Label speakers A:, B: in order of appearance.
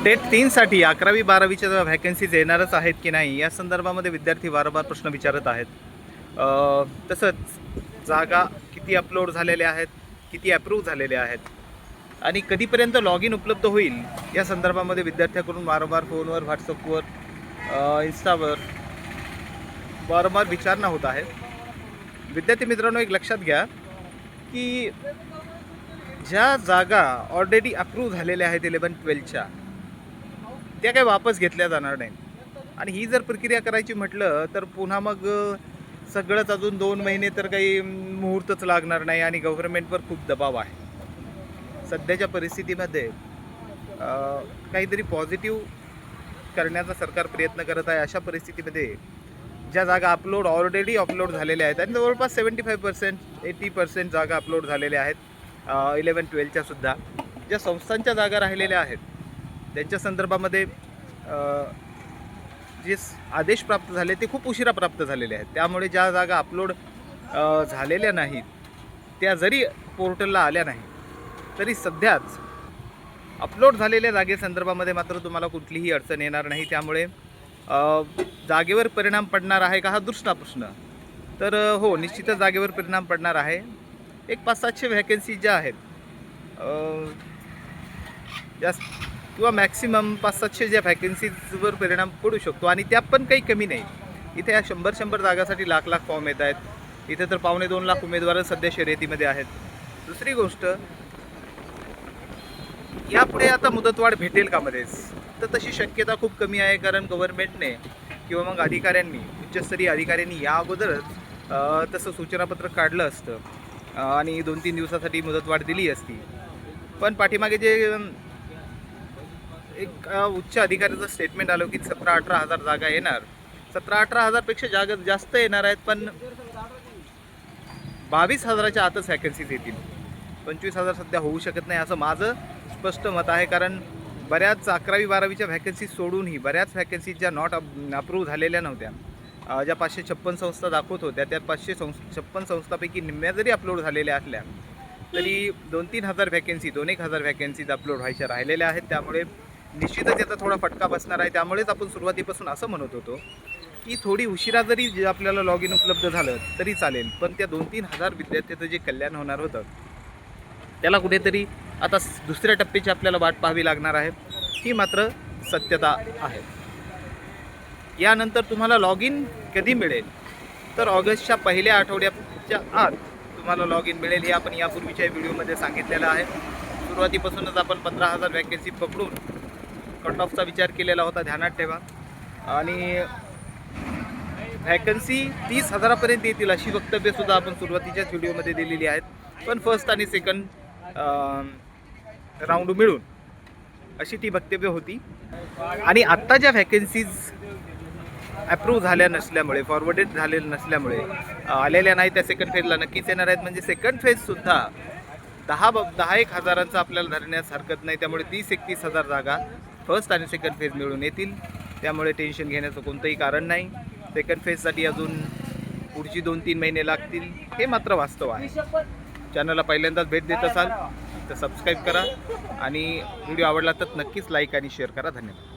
A: TET 3साठी 11वी-12वीच्या vacancies येणारच आहेत की नाही या संदर्भामध्ये विद्यार्थी वारंवार प्रश्न विचारत आहेत. तसंच जागा किती अपलोड झालेल्या आहेत, किती अप्रूव्ह झालेल्या आहेत आणि कधीपर्यंत लॉग इन उपलब्ध होईल या संदर्भामध्ये विद्यार्थ्याकडून वारंवार फोनवर, व्हॉट्सअपवर, इंस्टावर वारंवार विचारणा होत आहे. विद्यार्थी मित्रांनो, एक लक्षात घ्या की ज्या जागा ऑलरेडी अप्रूव्ह झालेल्या आहेत 11-12च्या, त्या काही वापस घेतल्या जाणार नाहीत. आणि ही जर प्रक्रिया करायची म्हटलं तर पुन्हा मग सगळंच अजून 2 महिने तर काही मुहूर्तच लागणार नाही आणि गव्हर्नमेंटवर खूप दबाव आहे. सध्याच्या परिस्थितीमध्ये काहीतरी पॉझिटिव्ह करण्याचा सरकार प्रयत्न करत आहे. अशा परिस्थितीमध्ये ज्या जागा ऑलरेडी अपलोड झालेल्या आहेत आणि जवळपास 75% 80% जागा अपलोड झालेल्या आहेत 11-12च्या सुद्धा, ज्या संस्थांच्या जागा राहिलेल्या आहेत त्यांच्या संदर्भामध्ये जे आदेश प्राप्त झाले ते खूप उशिरा प्राप्त झालेले आहेत. त्यामुळे ज्या जागा अपलोड झालेल्या नाहीत त्या जरी पोर्टलला आल्या नाही तरी सध्याच अपलोड झालेल्या जागेसंदर्भामध्ये मात्र तुम्हाला कुठलीही अडचण येणार नाही. त्यामुळे जागेवर परिणाम पडणार आहे का हा दुसरा प्रश्न. तर हो, निश्चितच जागेवर परिणाम पडणार आहे. एक 500-700 व्हॅकन्सी ज्या आहेत जास्त किंवा मॅक्सिमम 500-700 ज्या व्हॅकन्सीजवर परिणाम पडू शकतो आणि त्या पण काही कमी नाही. इथे या 100-100 जागासाठी लाख फॉर्म येत आहेत. इथे तर 1.25-2 लाख उमेदवार सध्या शर्यतीमध्ये आहेत. दुसरी गोष्ट, यापुढे आता मुदतवाढ भेटेल का मध्येच, तर तशी शक्यता खूप कमी आहे. कारण गव्हर्नमेंटने किंवा मग अधिकाऱ्यांनी, उच्चस्तरीय अधिकाऱ्यांनी या अगोदरच तसं सूचनापत्रक काढलं असतं आणि 2-3 दिवसासाठी मुदतवाढ दिली असती. पण पाठीमागे जे एक उच्च अधिकाऱ्याचं स्टेटमेंट आलं की 17-18 हजार जागा येणार, 17-18 हजारपेक्षा जागा जास्त येणार आहेत, पण 22,000च्या आतच व्हॅकन्सीज येतील. 25,000 सध्या होऊ शकत नाही असं माझं स्पष्ट मत आहे. कारण बऱ्याच 11वी-12वीच्या व्हॅकन्सी सोडूनही बऱ्याच व्हॅकन्सीज ज्या नॉट अप्रूव्ह झालेल्या नव्हत्या, ज्या 556 संस्था दाखवत होत्या, त्या 556 संस्थांपैकी निम्म्या जरी अपलोड झालेल्या असल्या तरी 2-3 हजार व्हॅकन्सी, 2-1 हजार व्हॅकन्सीज अपलोड व्हायच्या राहिलेल्या आहेत. त्यामुळे निश्चितच याचा थोडा फटका बसणार आहे. त्यामुळेच आपण सुरुवातीपासून असं म्हणत होतो की थोडी उशिरा जरी आपल्याला लॉग इन उपलब्ध झालं तरी चालेल, पण त्या 2-3 हजार विद्यार्थ्यांचं जे कल्याण होणार होतं त्याला कुठेतरी आता दुसऱ्या टप्प्याची आपल्याला वाट पाहावी लागणार आहे. ही मात्र सत्यता आहे. यानंतर तुम्हाला लॉग इन कधी मिळेल, तर ऑगस्टच्या पहिल्या आठवड्याच्या आत तुम्हाला लॉग इन मिळेल. हे आपण यापूर्वीच्या व्हिडिओमध्ये सांगितलेलं आहे. सुरुवातीपासूनच आपण 15,000 व्हॅकन्सी पकडून कट ऑफचा विचार केलेला होता, ध्यानात ठेवा. आणि व्हॅकन्सी 30,000पर्यंत येतील अशी वक्तव्यसुद्धा आपण सुरुवातीच्याच व्हिडिओमध्ये दिलेली आहेत. पण फर्स्ट आणि सेकंड राऊंड मिळून अशी ती वक्तव्य होती. आणि आत्ता ज्या व्हॅकन्सीज अप्रूव्ह झाल्या नसल्यामुळे, फॉरवर्डेड झालेल्या नसल्यामुळे आलेल्या नाही, त्या सेकंड फेजला नक्कीच येणार आहेत. म्हणजे सेकंड फेजसुद्धा 10-1 हजारांचा आपल्याला धरण्यास हरकत नाही. त्यामुळे 30-31 हजार जागा फर्स्ट आणि सेकंड फेज मिळून येतील. त्यामुळे टेन्शन घेण्याचं कोणतंही कारण नाही. सेकंड फेजसाठी अजून पुढची 2-3 महिने लागतील, हे मात्र वास्तव आहे. चॅनलला पहिल्यांदाच भेट देत असाल तर सबस्क्राईब करा आणि व्हिडिओ आवडला तर नक्कीच लाईक आणि शेअर करा. धन्यवाद.